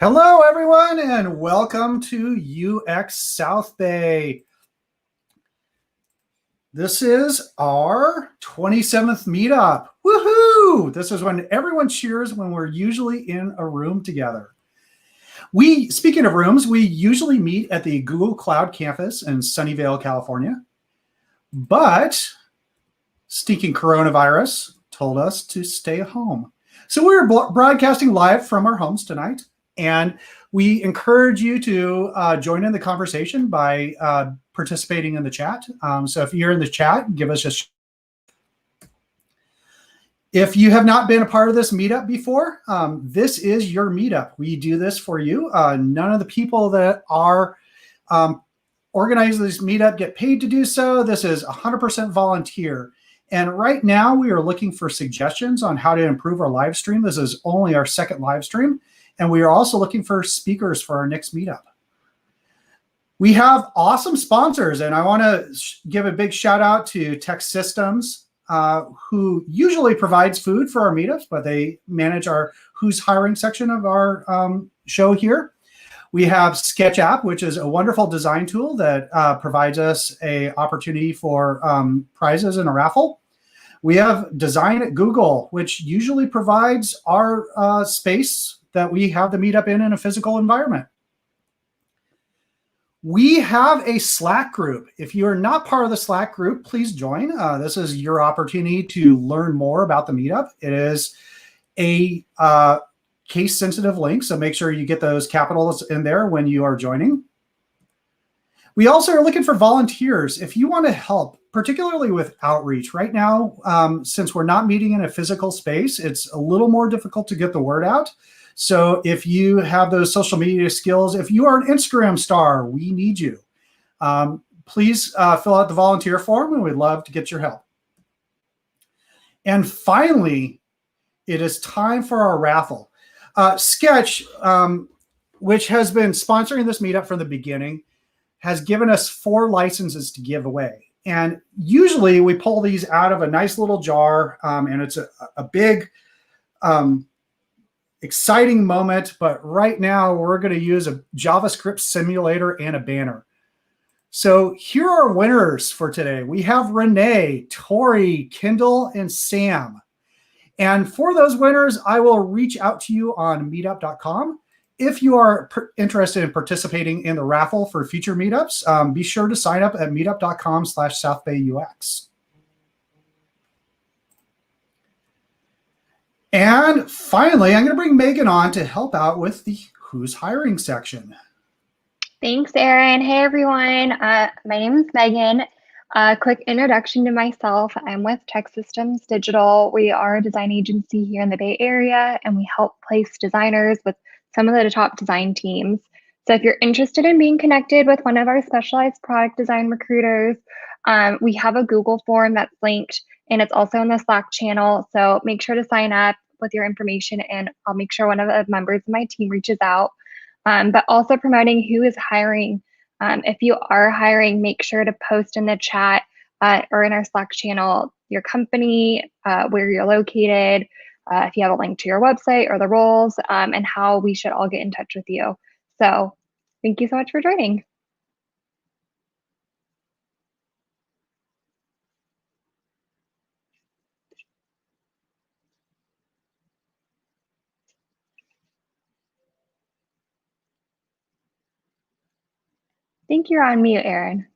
Hello, everyone, and welcome to UX South Bay. This is our 27th meetup. Woohoo! This is when everyone cheers when we're usually in a room together. Speaking of rooms, we usually meet at the Google Cloud campus in Sunnyvale, California. But stinking coronavirus told us to stay home. So we're broadcasting live from our homes tonight. And we encourage you to join in the conversation by participating in the chat. So if you're in the chat, give us If you have not been a part of this meetup before, this is your meetup. We do this for you. None of the people that are organizing this meetup get paid to do so. This is 100% volunteer. And right now we are looking for suggestions on how to improve our live stream. This is only our second live stream. And we are also looking for speakers for our next meetup. We have awesome sponsors, and I want to give a big shout out to Tech Systems, who usually provides food for our meetups, but they manage our Who's Hiring section of our show here. We have SketchApp, which is a wonderful design tool that provides us an opportunity for prizes in a raffle. We have Design at Google, which usually provides our space that we have the meetup in a physical environment. We have a Slack group. If you are not part of the Slack group, please join. This is your opportunity to learn more about the meetup. It is a case-sensitive link, so make sure you get those capitals in there when you are joining. We also are looking for volunteers. If you want to help, particularly with outreach, right now, since we're not meeting in a physical space, it's a little more difficult to get the word out. So if you have those social media skills, if you are an Instagram star, we need you. Please fill out the volunteer form, and we'd love to get your help. And finally, it is time for our raffle. Sketch, which has been sponsoring this meetup from the beginning, has given us 4 licenses to give away. And usually we pull these out of a nice little jar, and it's a big, exciting moment. But right now we're going to use a JavaScript simulator and a banner. So here are winners for today. We have Renee, Tori, Kendall, and Sam. And for those winners, I will reach out to you on meetup.com. If you are interested in participating in the raffle for future meetups, be sure to sign up at meetup.com/SouthBayUX. And finally, I'm going to bring Megan on to help out with the Who's Hiring section. Thanks, Aaron. Hey, everyone. My name is Megan. Quick introduction to myself. I'm with Tech Systems Digital. We are a design agency here in the Bay Area, and we help place designers with some of the top design teams. So if you're interested in being connected with one of our specialized product design recruiters, we have a Google form that's linked, and it's also in the Slack channel. So make sure to sign up with your information, and I'll make sure one of the members of my team reaches out. But also promoting who is hiring. If you are hiring, make sure to post in the chat or in our Slack channel your company, where you're located, if you have a link to your website or the roles, and how we should all get in touch with you. So thank you so much for joining. I think you're on mute, Aaron.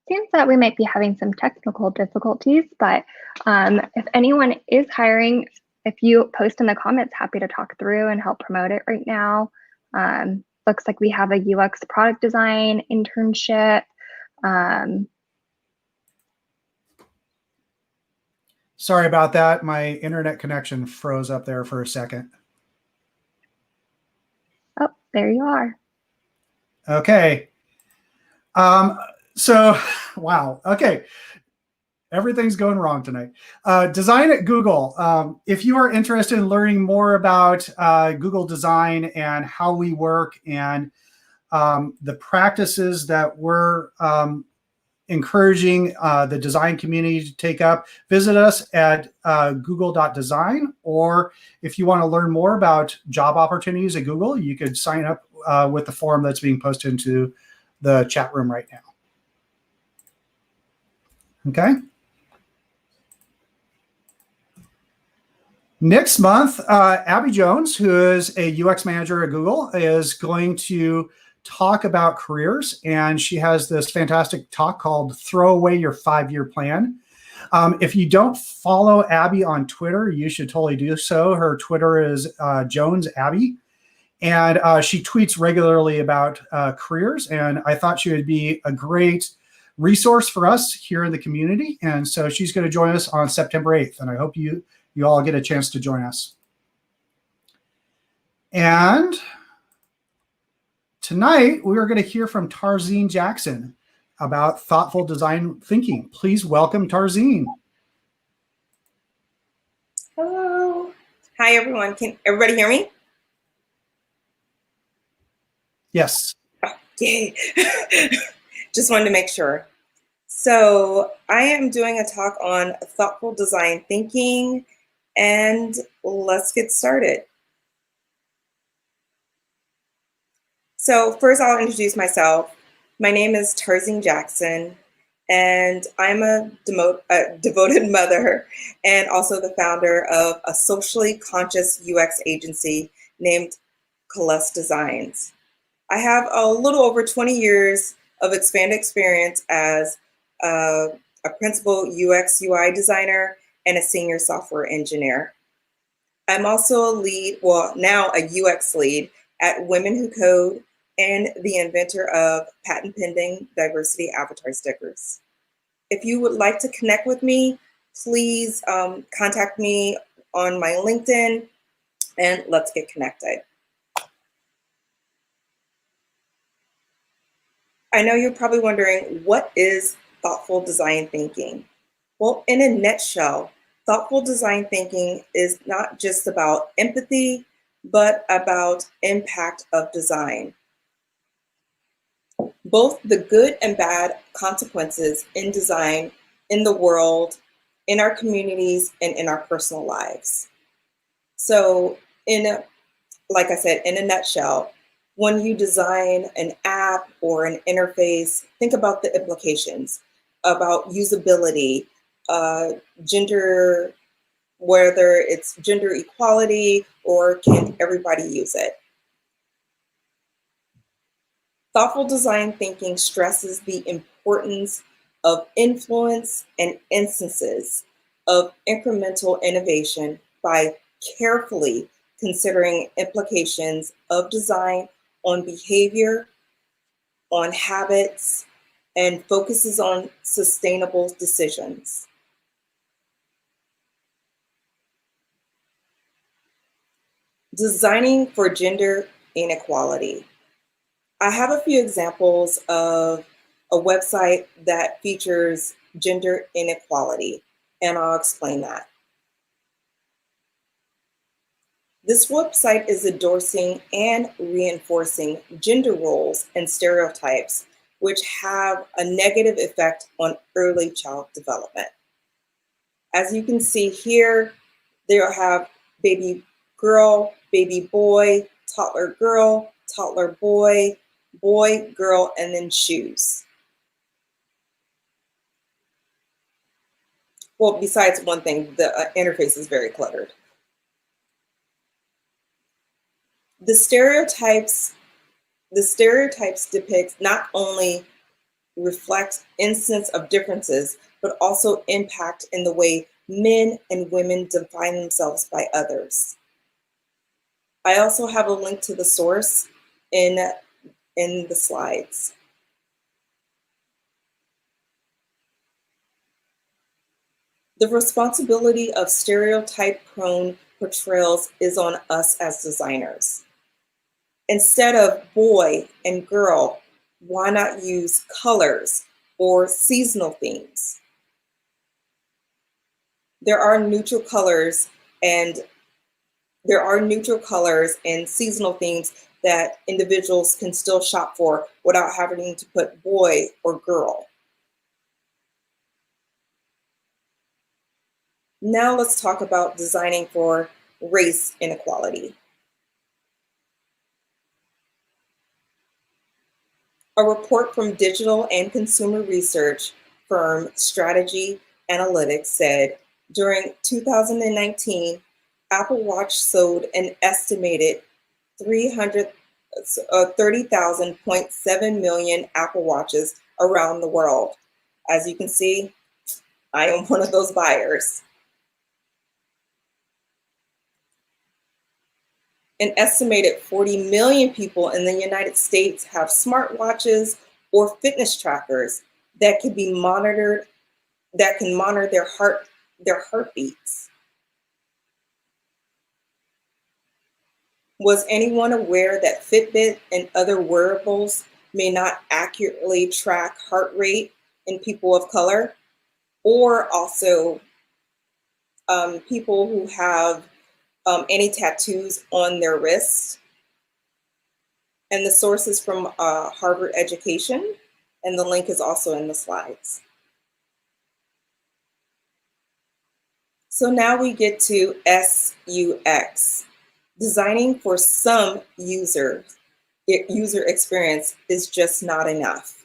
Seems that we might be having some technical difficulties, but if anyone is hiring, if you post in the comments, happy to talk through and help promote it right now. Looks like we have a UX product design internship. Sorry about that. My internet connection froze up there for a second. Oh, there you are. Okay. Wow. Okay. Everything's going wrong tonight. Design at Google. If you are interested in learning more about Google Design and how we work and the practices that we're encouraging the design community to take up, visit us at google.design. Or if you want to learn more about job opportunities at Google, you could sign up with the form that's being posted into the chat room right now. Okay. Next month, Abby Jones, who is a UX manager at Google, is going to talk about careers. And she has this fantastic talk called Throw Away Your 5-Year Plan. If you don't follow Abby on Twitter, you should totally do so. Her Twitter is Jones Abby. And she tweets regularly about careers. And I thought she would be a great resource for us here in the community. And so she's going to join us on September 8th. And I hope you all get a chance to join us. And tonight, we are going to hear from Tarzine Jackson about thoughtful design thinking. Please welcome Tarzine. Hello. Hi, everyone. Can everybody hear me? Yes. Oh, yay. Just wanted to make sure. So I am doing a talk on thoughtful design thinking, and let's get started. So first, I'll introduce myself. My name is Tarzine Jackson, and I'm a devoted mother and also the founder of a socially conscious UX agency named Koalesce Designs. I have a little over 20 years of expanded experience as a principal UX UI designer and a senior software engineer. I'm also a lead, well, now a UX lead at Women Who Code and the inventor of patent pending diversity avatar stickers. If you would like to connect with me, please contact me on my LinkedIn and let's get connected. I know you're probably wondering, what is thoughtful design thinking? Well, in a nutshell, thoughtful design thinking is not just about empathy, but about impact of design. Both the good and bad consequences in design, in the world, in our communities, and in our personal lives. So like I said, in a nutshell, when you design an app or an interface, think about the implications about usability, gender, whether it's gender equality or can everybody use it. Thoughtful design thinking stresses the importance of influence and instances of incremental innovation by carefully considering implications of design on behavior, on habits, and focuses on sustainable decisions. Designing for gender inequality. I have a few examples of a website that features gender inequality, and I'll explain that. This website is endorsing and reinforcing gender roles and stereotypes, which have a negative effect on early child development. As you can see here, they'll have baby girl, baby boy, toddler girl, toddler boy, boy, girl, and then shoes. Well, besides one thing, the interface is very cluttered. The stereotypes depict not only reflect instance of differences, but also impact in the way men and women define themselves by others. I also have a link to the source in the slides. The responsibility of stereotype-prone portrayals is on us as designers. Instead of boy and girl, why not use colors or seasonal themes? There are neutral colors and seasonal themes that individuals can still shop for without having to put boy or girl. Now let's talk about designing for race inequality. A report from digital and consumer research firm Strategy Analytics said during 2019, Apple Watch sold an estimated 30,000.7 million Apple Watches around the world. As you can see, I am one of those buyers. An estimated 40 million people in the United States have smartwatches or fitness trackers that can be monitored, that can monitor their heartbeats. Was anyone aware that Fitbit and other wearables may not accurately track heart rate in people of color, or also people who have any tattoos on their wrists? And the source is from Harvard Education, and the link is also in the slides. So now we get to SUX. Designing for some user experience is just not enough.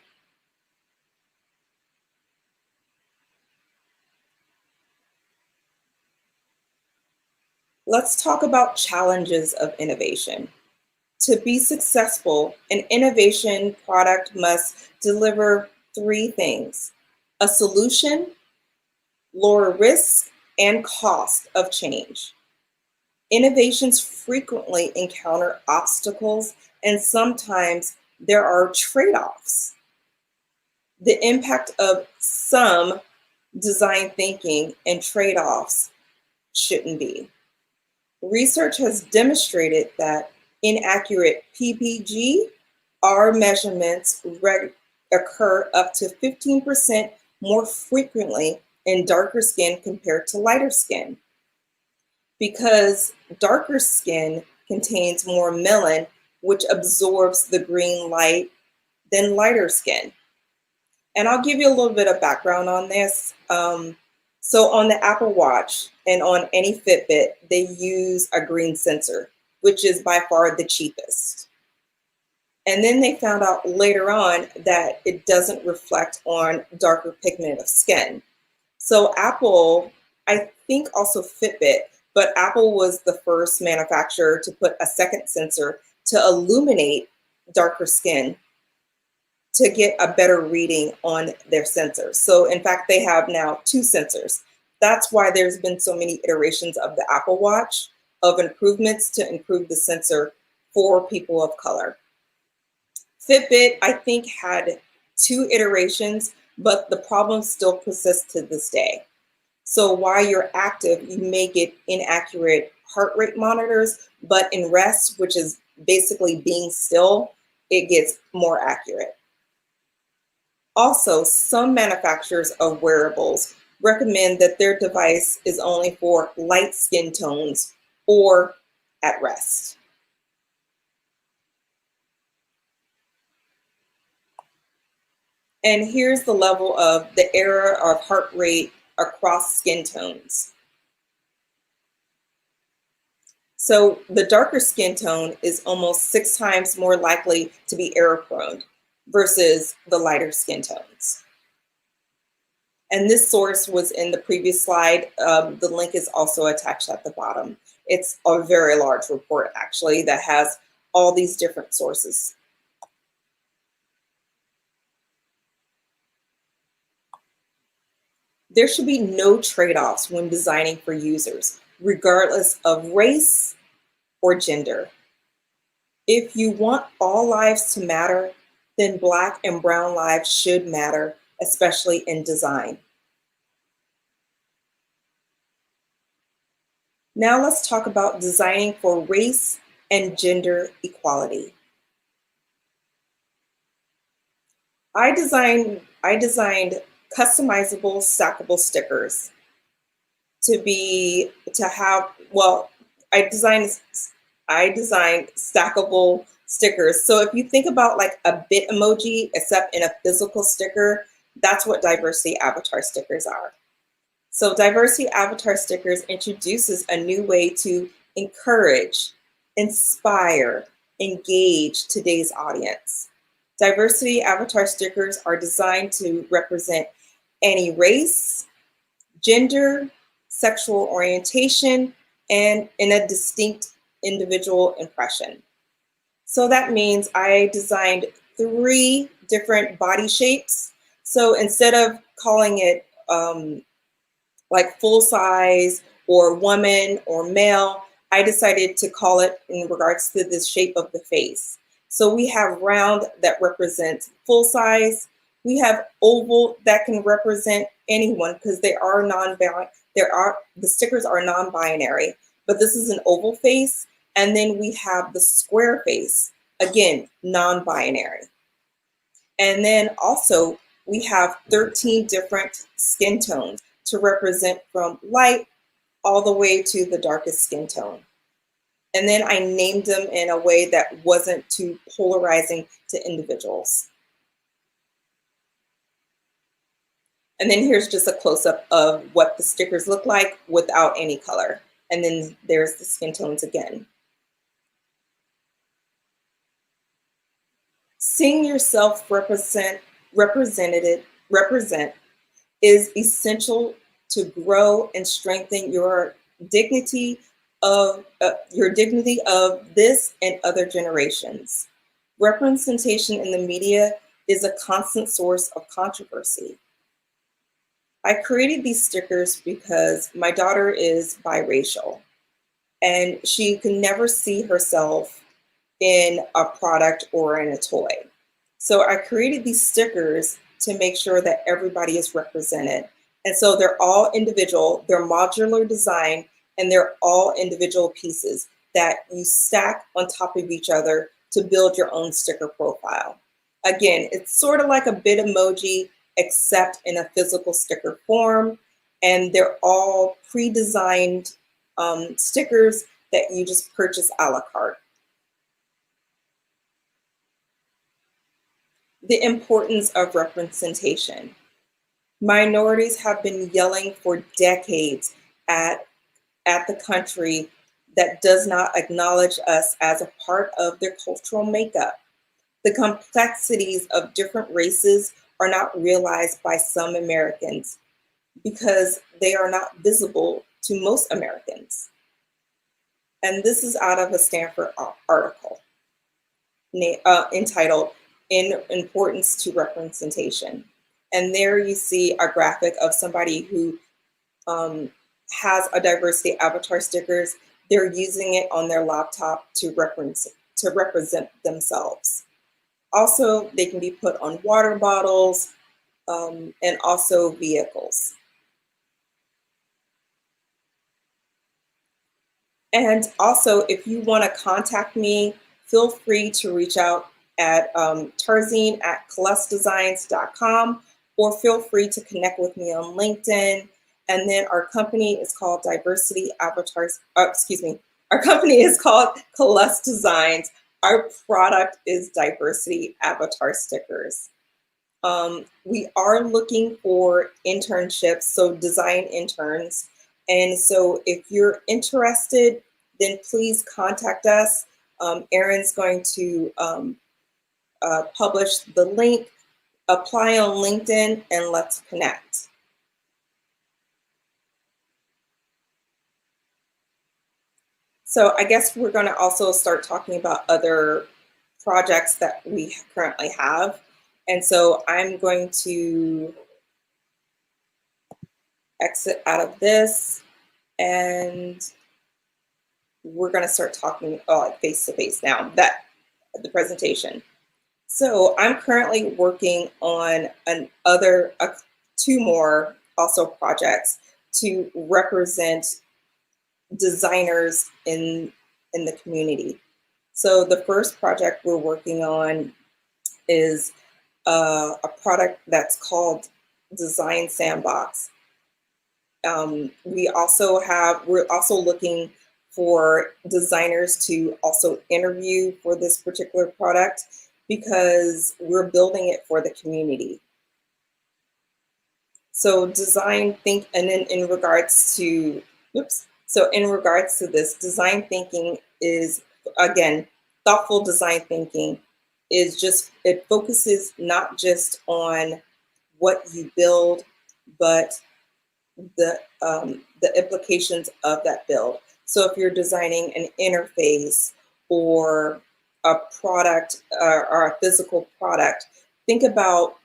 Let's talk about challenges of innovation. To be successful, an innovation product must deliver three things: a solution, lower risk and cost of change. Innovations frequently encounter obstacles, and sometimes there are trade-offs. The impact of some design thinking and trade-offs shouldn't be. Research has demonstrated that inaccurate PPG-R measurements occur up to 15% more frequently in darker skin compared to lighter skin, because darker skin contains more melanin, which absorbs the green light, than lighter skin. And I'll give you a little bit of background on this. So on the Apple Watch and on any Fitbit, they use a green sensor, which is by far the cheapest. And then they found out later on that it doesn't reflect on darker pigment of skin. So Apple, I think also Fitbit, but Apple was the first manufacturer to put a second sensor to illuminate darker skin to get a better reading on their sensors. So in fact, they have now two sensors. That's why there's been so many iterations of the Apple Watch of improvements to improve the sensor for people of color. Fitbit, I think, had two iterations, but the problem still persists to this day. So while you're active, you may get inaccurate heart rate monitors, but in rest, which is basically being still, it gets more accurate. Also, some manufacturers of wearables recommend that their device is only for light skin tones or at rest. And here's the level of the error of heart rate across skin tones. So the darker skin tone is almost 6 times more likely to be error prone versus the lighter skin tones. And this source was in the previous slide. The link is also attached at the bottom. It's a very large report, actually, that has all these different sources. There should be no trade-offs when designing for users, regardless of race or gender. If you want all lives to matter, then Black and brown lives should matter, especially in design. Now let's talk about designing for race and gender equality. I designed customizable stackable stickers I designed stackable stickers. So if you think about like a bit emoji, except in a physical sticker, that's what diversity avatar stickers are. So diversity avatar stickers introduces a new way to encourage, inspire, engage today's audience. Diversity avatar stickers are designed to represent any race, gender, sexual orientation, and in a distinct individual impression. So that means I designed 3 different body shapes. So instead of calling it like full size or woman or male, I decided to call it in regards to the shape of the face. So we have round that represents full size. We have oval that can represent anyone because they are the stickers are non-binary, but this is an oval face. And then we have the square face, again, non-binary. And then also we have 13 different skin tones to represent from light all the way to the darkest skin tone. And then I named them in a way that wasn't too polarizing to individuals. And then here's just a close-up of what the stickers look like without any color. And then there's the skin tones again. Seeing yourself represent is essential to grow and strengthen your dignity of this and other generations. Representation in the media is a constant source of controversy. I created these stickers because my daughter is biracial and she can never see herself in a product or in a toy. So I created these stickers to make sure that everybody is represented. And so they're all individual, they're modular design, and they're all individual pieces that you stack on top of each other to build your own sticker profile. Again, it's sort of like a bit emoji, except in a physical sticker form. And they're all pre-designed stickers that you just purchase a la carte. The importance of representation. Minorities have been yelling for decades at the country that does not acknowledge us as a part of their cultural makeup. The complexities of different races are not realized by some Americans because they are not visible to most Americans. And this is out of a Stanford article entitled "In Importance to Representation." And there you see a graphic of somebody who has a diversity avatar stickers. They're using it on their laptop to represent themselves. Also, they can be put on water bottles and also vehicles. And also, if you want to contact me, feel free to reach out at Tarzine at KoalesceDesigns.com, or feel free to connect with me on LinkedIn. And then our company is called our company is called Koalesce Designs. Our product is diversity avatar stickers. We are looking for internships, so design interns. And so if you're interested, then please contact us. Erin's going to publish the link, apply on LinkedIn, and let's connect. So I guess we're going to also start talking about other projects that we currently have. And so I'm going to exit out of this, and we're going to start talking face to face now, that the presentation. So I'm currently working on two more also projects to represent designers in the community. So the first project we're working on is a product that's called Design Sandbox. We're also looking for designers to also interview for this particular product because we're building it for the community. So and then in regards to this, design thinking is, again, thoughtful design thinking it focuses not just on what you build, but the implications of that build. So if you're designing an interface or a product or a physical product, think about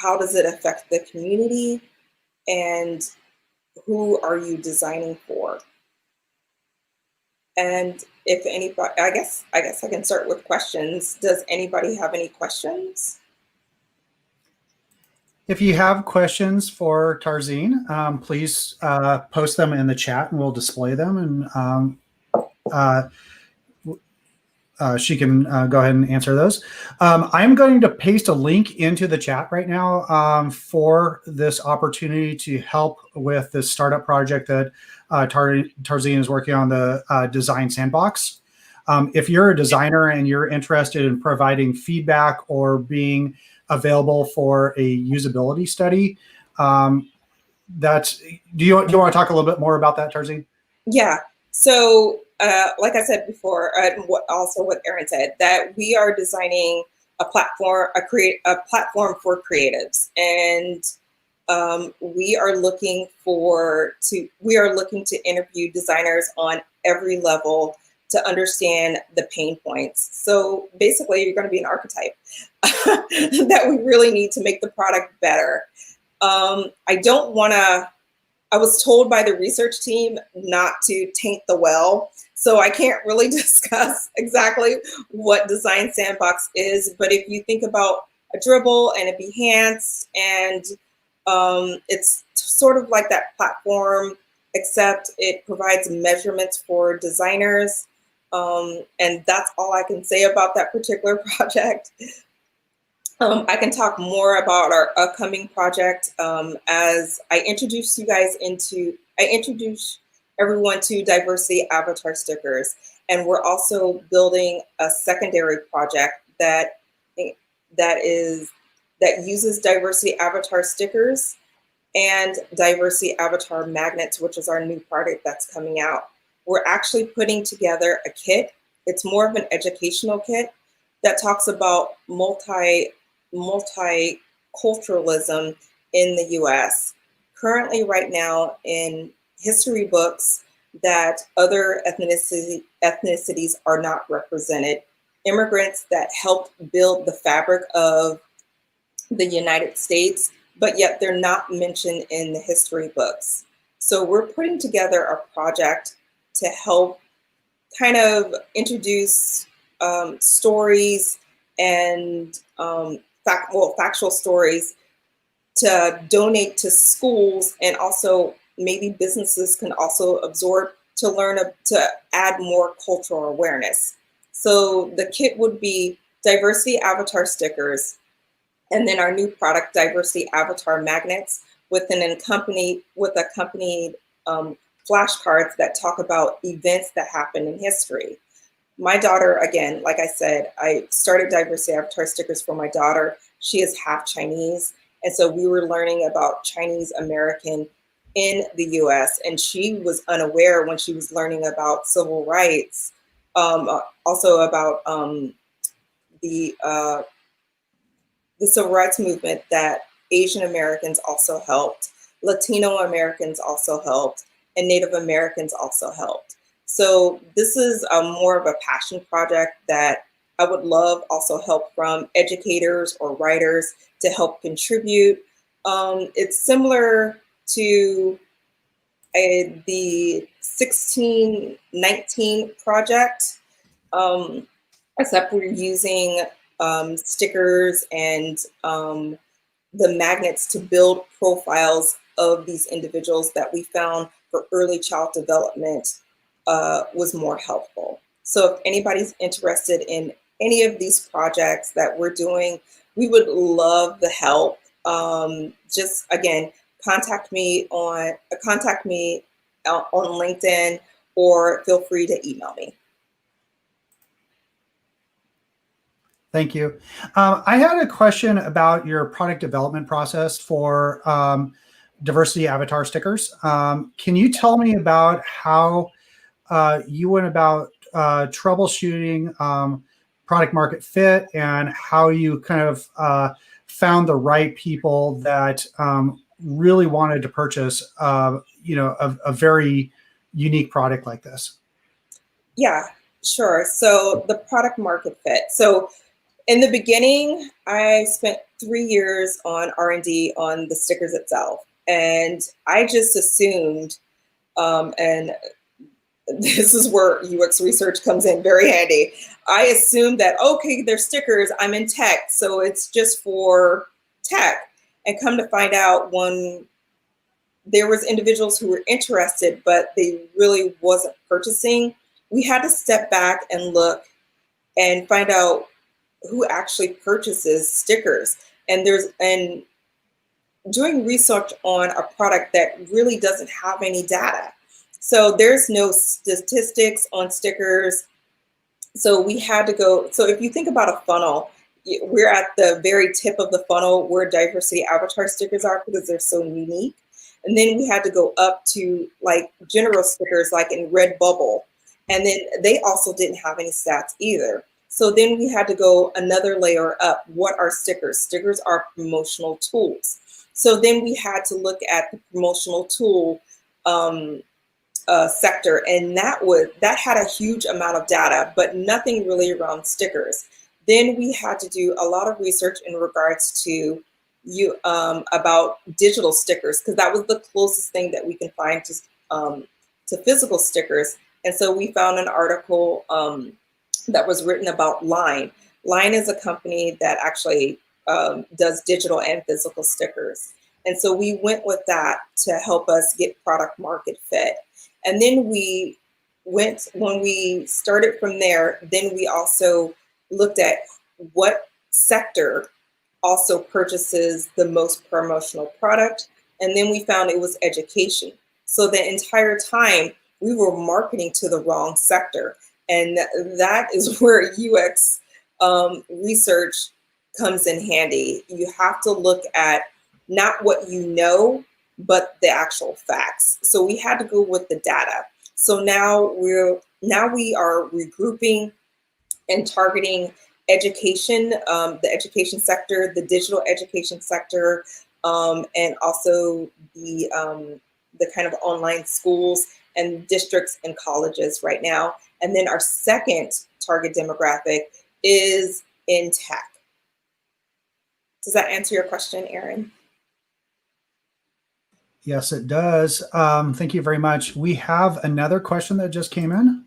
how does it affect the community and who are you designing for? And if anybody, I guess I can start with questions. Does anybody have any questions? If you have questions for Tarzine, please post them in the chat and we'll display them, and she can go ahead and answer those. I'm going to paste a link into the chat right now for this opportunity to help with this startup project that Tarzine is working on, the Design Sandbox. If you're a designer and you're interested in providing feedback or being available for a usability study, do you want to talk a little bit more about that, Tarzine? Yeah. So, like I said before, and what Erin said, that we are designing a platform, a platform for creatives, and we are looking to interview designers on every level to understand the pain points. So basically, you're going to be an archetype that we really need to make the product better. I was told by the research team not to taint the well, so I can't really discuss exactly what Design Sandbox is, but if you think about a dribble and a Behance, and it's sort of like that platform, except it provides measurements for designers, and that's all I can say about that particular project. I can talk more about our upcoming project as I introduce everyone to diversity avatar stickers. And we're also building a secondary project that uses diversity avatar stickers and diversity avatar magnets, which is our new product that's coming out. We're actually putting together a kit. It's more of an educational kit that talks about multiculturalism in the US. Currently, right now, in history books, that other ethnicities are not represented. Immigrants that helped build the fabric of the United States, but yet they're not mentioned in the history books. So we're putting together a project to help kind of introduce stories and factual stories to donate to schools, and also maybe businesses can also absorb to add more cultural awareness. So the kit would be diversity avatar stickers, and then our new product, diversity avatar magnets, with accompanied flashcards that talk about events that happen in history. My daughter, again, like I said, I started diversity avatar stickers for my daughter. She is half Chinese. And so we were learning about Chinese American in the US, and she was unaware when she was learning about civil rights, also about the civil rights movement, that Asian Americans also helped, Latino Americans also helped, and Native Americans also helped. So this is more of a passion project that I would love also help from educators or writers to help contribute. It's similar to the 1619 project, except we're using stickers and the magnets to build profiles of these individuals that we found for early child development was more helpful. So if anybody's interested in any of these projects that we're doing, we would love the help. Just again, contact me on LinkedIn, or feel free to email me. Thank you. I had a question about your product development process for diversity avatar stickers. Can you tell me about how you went about troubleshooting product market fit, and how you kind of found the right people that really wanted to purchase, a very unique product like this? Yeah, sure. So the product market fit. So in the beginning, I spent 3 years on R&D on the stickers itself. And I just assumed, and this is where UX research comes in very handy. I assumed that, okay, they're stickers, I'm in tech, so it's just for tech. And come to find out, when there was individuals who were interested, but they really wasn't purchasing, we had to step back and look and find out who actually purchases stickers. And doing research on a product that really doesn't have any data. So there's no statistics on stickers. So we had to go, so if you think about a funnel, we're at the very tip of the funnel where diversity avatar stickers are, because they're so unique. And then we had to go up to like general stickers, like in Redbubble. And then they also didn't have any stats either. So then we had to go another layer up. What are stickers? Stickers are promotional tools. So then we had to look at the promotional tool sector, and that had a huge amount of data, but nothing really around stickers. Then we had to do a lot of research in regards to about digital stickers, because that was the closest thing that we can find to physical stickers. And so we found an article that was written about Line. Line is a company that actually does digital and physical stickers. And so we went with that to help us get product market fit. And then when we started from there, then we also looked at what sector also purchases the most promotional product. And then we found it was education. So the entire time we were marketing to the wrong sector. And that is where UX research comes in handy. You have to look at not what you know, but the actual facts. So we had to go with the data. So now we are regrouping and targeting education, the education sector, the digital education sector, and also the kind of online schools and districts and colleges right now. And then our second target demographic is in tech. Does that answer your question, Erin? Yes, it does. Thank you very much. We have another question that just came in.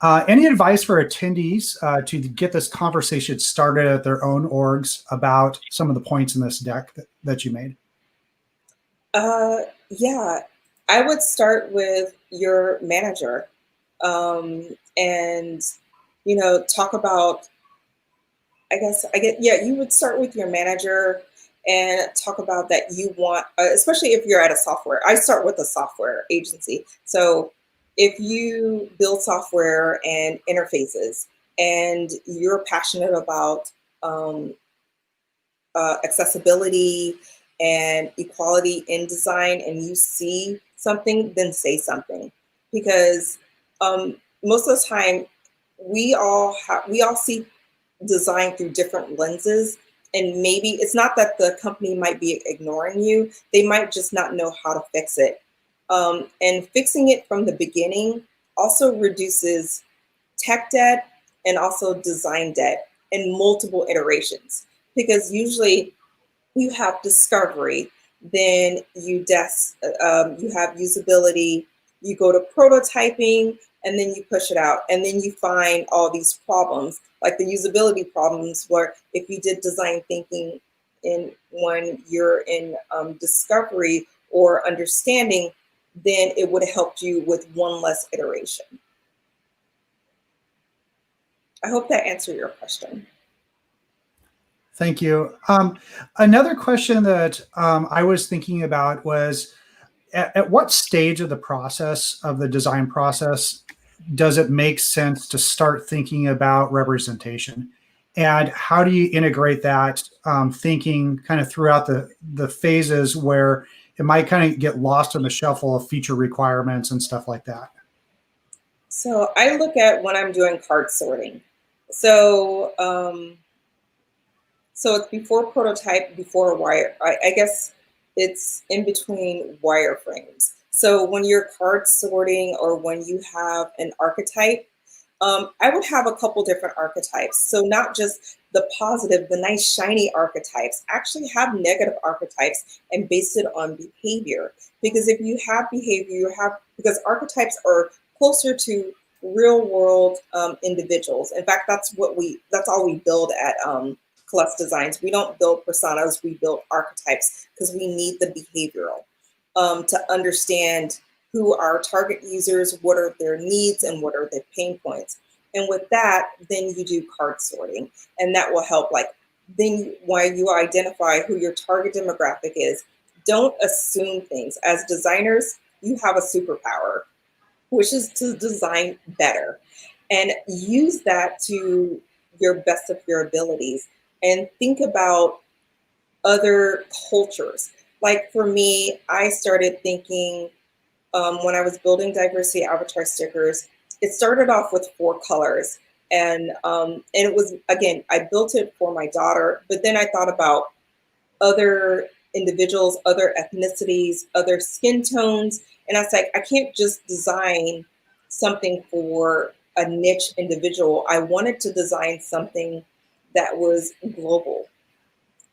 Any advice for attendees to get this conversation started at their own orgs about some of the points in this deck that you made? Yeah, I would start with your manager, and talk about. You would start with your manager and talk about that you want, especially if you're at a software. I start with a software agency. So if you build software and interfaces and you're passionate about accessibility and equality in design, and you see something, then say something. Because most of the time, we all see design through different lenses, and maybe it's not that the company might be ignoring you, they might just not know how to fix it. And fixing it from the beginning also reduces tech debt and also design debt in multiple iterations, because usually you have discovery, then you have usability, you go to prototyping, and then you push it out, and then you find all these problems, like the usability problems, where if you did design thinking when you're in discovery or understanding, then it would have helped you with one less iteration. I hope that answered your question. Thank you. Another question that I was thinking about was, at what stage of the process, of the design process, does it make sense to start thinking about representation? And how do you integrate that thinking kind of throughout the phases where it might kind of get lost in the shuffle of feature requirements and stuff like that? So I look at when I'm doing card sorting. So so it's before prototype, before wire. I guess it's in between wireframes. So when you're card sorting or when you have an archetype, I would have a couple different archetypes. So not just the positive, the nice shiny archetypes, actually have negative archetypes and base it on behavior. Because if you have behavior, because archetypes are closer to real world individuals. In fact, that's all we build at Koalesce Designs. We don't build personas, we build archetypes because we need the behavioral to understand who are target users, what are their needs, and what are their pain points. And with that, then you do card sorting, and that will help. Then while you identify who your target demographic is, don't assume things. As designers, you have a superpower, which is to design better, and use that to your best of your abilities, and think about other cultures. Like for me, I started thinking, when I was building diversity avatar stickers, it started off with 4 colors. And it was, again, I built it for my daughter, but then I thought about other individuals, other ethnicities, other skin tones. And I was like, I can't just design something for a niche individual. I wanted to design something that was global.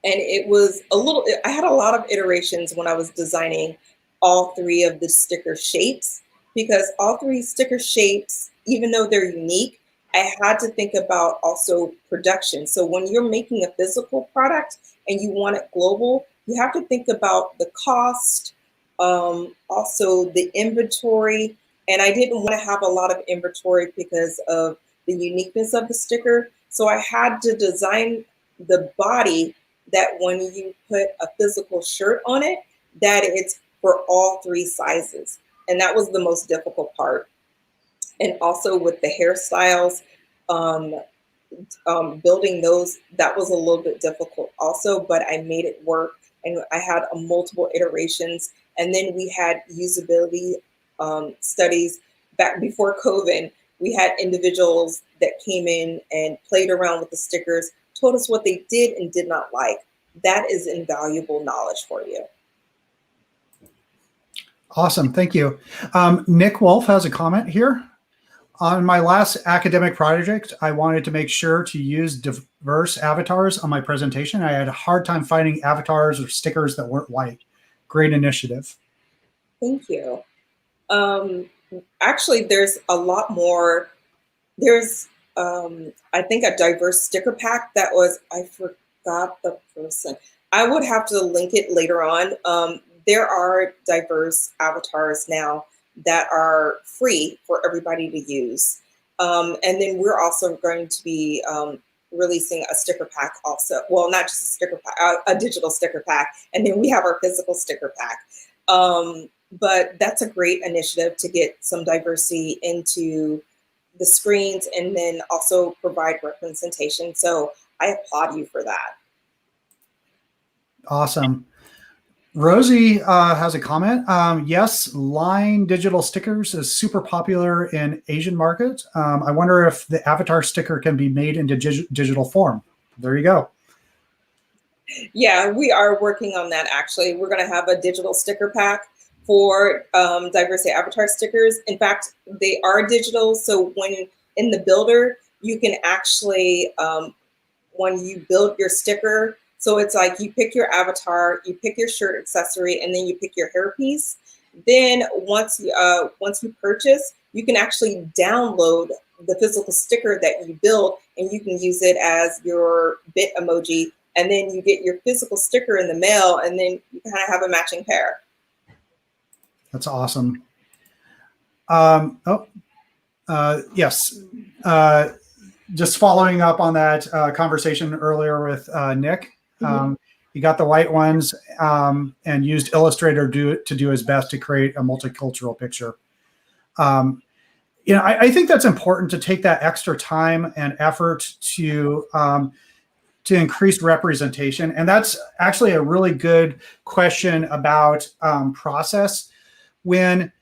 And it was I had a lot of iterations when I was designing all 3 of the sticker shapes, because all 3 sticker shapes, even though they're unique, I had to think about also production. So when you're making a physical product and you want it global, you have to think about the cost, also the inventory. And I didn't want to have a lot of inventory because of the uniqueness of the sticker. So I had to design the body that when you put a physical shirt on it, that it's for all 3 sizes. And that was the most difficult part. And also with the hairstyles, building those, that was a little bit difficult also, but I made it work, and I had multiple iterations. And then we had usability studies back before COVID. We had individuals that came in and played around with the stickers, told us what they did and did not like. That is invaluable knowledge for you. Awesome. Thank you. Nick Wolf has a comment here. On my last academic project, I wanted to make sure to use diverse avatars on my presentation. I had a hard time finding avatars or stickers that weren't white. Great initiative. Thank you. Actually, there's a lot more. There's, I think, a diverse sticker pack that was, I forgot the person. I would have to link it later on. There are diverse avatars now that are free for everybody to use. And then we're also going to be releasing a sticker pack also. Well, not just a sticker pack, a digital sticker pack. And then we have our physical sticker pack. But that's a great initiative to get some diversity into the screens and then also provide representation. So I applaud you for that. Awesome. Rosie has a comment. Yes, line digital stickers is super popular in Asian markets. I wonder if the avatar sticker can be made into digital form. There you go. Yeah, we are working on that actually. We're going to have a digital sticker pack for diversity avatar stickers. In fact, they are digital. So when in the builder, you can actually, when you build your sticker, so it's like you pick your avatar, you pick your shirt accessory, and then you pick your hairpiece. Then once you purchase, you can actually download the physical sticker that you build, and you can use it as your bit emoji. And then you get your physical sticker in the mail, and then you kind of have a matching pair. That's awesome. Yes. Just following up on that conversation earlier with Nick, he got the white ones and used Illustrator to do his best to create a multicultural picture. I think that's important to take that extra time and effort to increase representation. And that's actually a really good question about process. When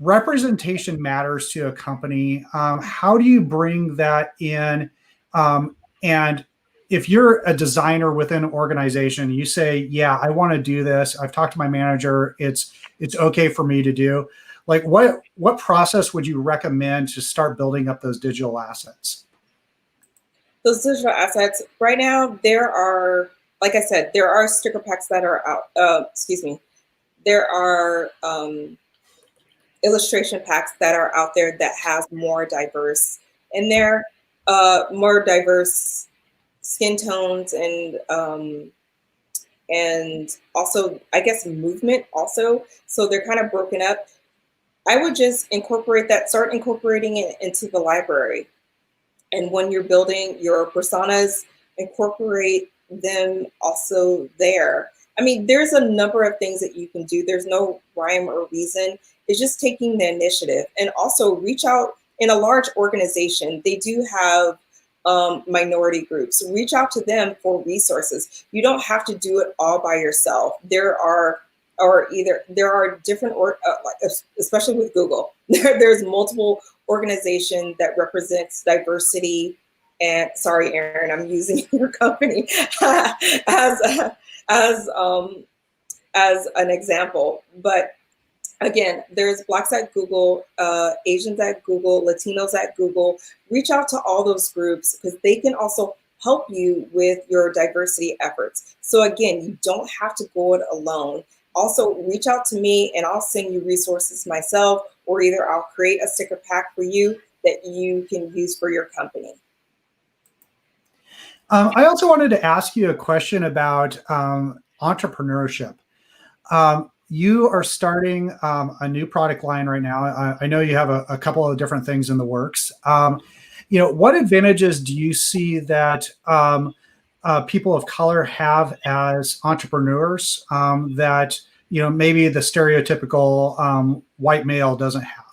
representation matters to a company, how do you bring that in? And if you're a designer within an organization, you say, yeah, I want to do this. I've talked to my manager. It's okay for me to do. Like what process would you recommend to start building up those digital assets? Those digital assets right now, there are, like I said, there are sticker packs that are out. There are illustration packs that are out there that has more diverse in there, more diverse skin tones and also, I guess, movement also. So they're kind of broken up. I would just start incorporating it into the library. And when you're building your personas, incorporate them also there. I mean, there's a number of things that you can do. There's no rhyme or reason. It's just taking the initiative, and also reach out in a large organization. They do have minority groups. Reach out to them for resources. You don't have to do it all by yourself. There are different, especially with Google, there's multiple organizations that represents diversity. And sorry, Aaron, I'm using your company as an example. But again, there's Blacks at Google, Asians at Google, Latinos at Google. Reach out to all those groups because they can also help you with your diversity efforts. So again, you don't have to go it alone. Also, reach out to me and I'll send you resources myself, or either I'll create a sticker pack for you that you can use for your company. I also wanted to ask you a question about entrepreneurship. You are starting a new product line right now. I know you have a couple of different things in the works. What advantages do you see that people of color have as entrepreneurs that maybe the stereotypical white male doesn't have?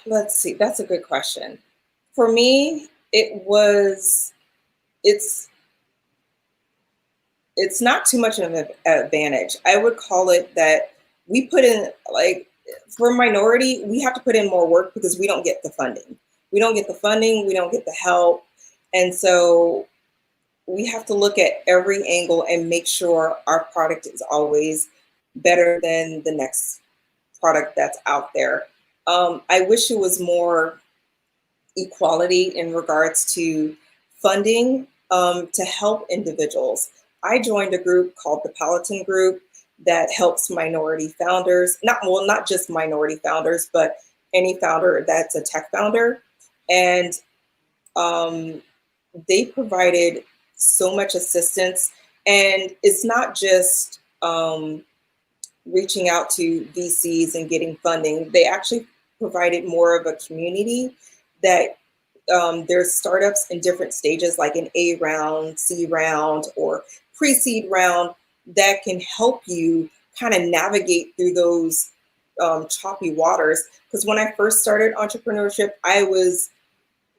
Let's see. That's a good question. For me, it's not too much of an advantage. I would call it that we put in, like, for minority, we have to put in more work because we don't get the funding. We don't get the funding, we don't get the help. And so we have to look at every angle and make sure our product is always better than the next product that's out there. I wish it was more equality in regards to funding to help individuals. I joined a group called the Palatine Group that helps minority founders, not just minority founders, but any founder that's a tech founder. And they provided so much assistance. And it's not just reaching out to VCs and getting funding. They actually provided more of a community that there's startups in different stages, like an A round, C round, or pre-seed round that can help you kind of navigate through those choppy waters. Because when I first started entrepreneurship, I was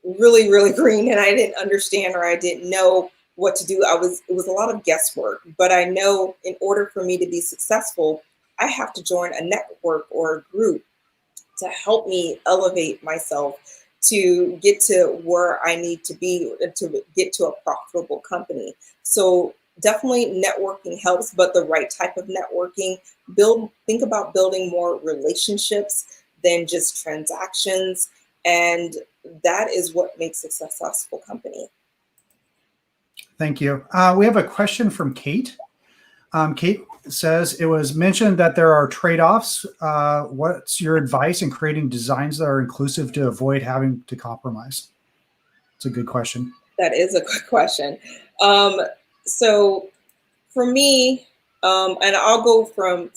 really, really green and I didn't understand, or I didn't know what to do. It was a lot of guesswork, but I know in order for me to be successful, I have to join a network or a group to help me elevate myself to get to where I need to be, to get to a profitable company. So definitely networking helps, but the right type of networking. Think about building more relationships than just transactions. And that is what makes a successful company. Thank you. We have a question from Kate. Kate says, it was mentioned that there are trade-offs. What's your advice in creating designs that are inclusive to avoid having to compromise? It's a good question. That is a good question. So for me, And I'll go from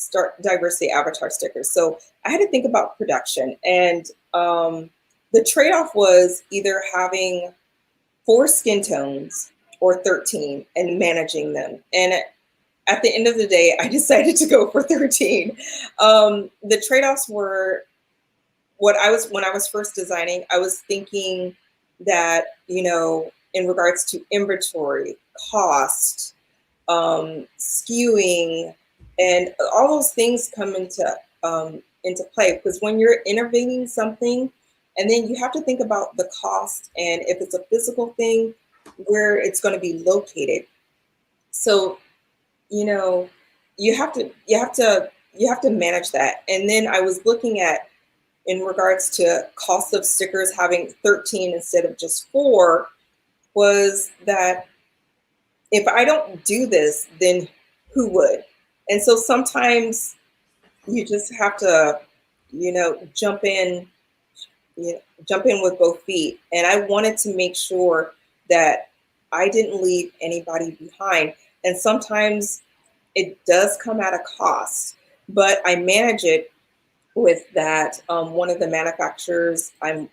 diversity avatar stickers. So I had to think about production, and the trade-off was either having 4 skin tones or 13 and managing them. And at the end of the day, I decided to go for 13. The trade-offs were when I was first designing, I was thinking that, in regards to inventory, cost, skewing, and all those things come into play, because when you're innovating something, and then you have to think about the cost, and if it's a physical thing, where it's going to be located. So, you have to manage that. And then I was looking at, in regards to cost of stickers, having 13 instead of just 4, was that if I don't do this, then who would? And so sometimes you just have to, jump in, jump in with both feet. And I wanted to make sure that I didn't leave anybody behind. And sometimes it does come at a cost, but I manage it with that. One of the manufacturers I'm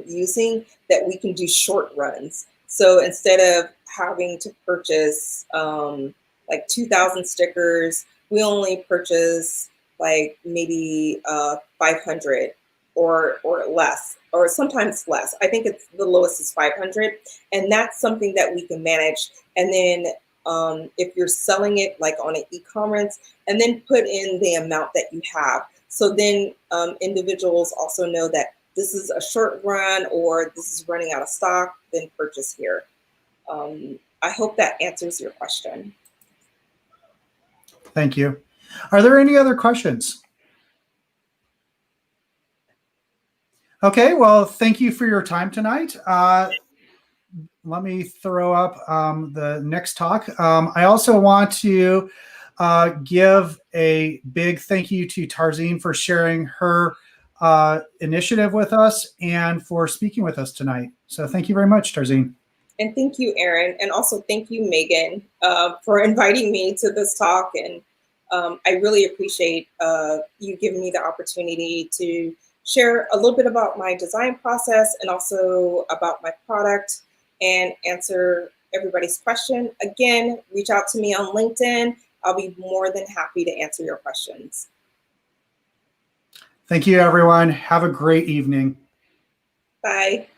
using, that we can do short runs. So instead of having to purchase like 2,000 stickers, we only purchase like maybe 500 or less, or sometimes less. I think it's the lowest is 500, and that's something that we can manage. And then if you're selling it like on an e-commerce, and then put in the amount that you have. So then individuals also know that this is a short run, or this is running out of stock, then purchase here. I hope that answers your question. Thank you. Are there any other questions? Okay, well, thank you for your time tonight. Let me throw up the next talk. I also want to give a big thank you to Tarzine for sharing her initiative with us and for speaking with us tonight. So thank you very much, Tarzine. And thank you, Aaron. And also thank you, Megan, for inviting me to this talk. And I really appreciate you giving me the opportunity to share a little bit about my design process, and also about my product, and answer everybody's question. Again, reach out to me on LinkedIn. I'll be more than happy to answer your questions. Thank you, everyone. Have a great evening. Bye.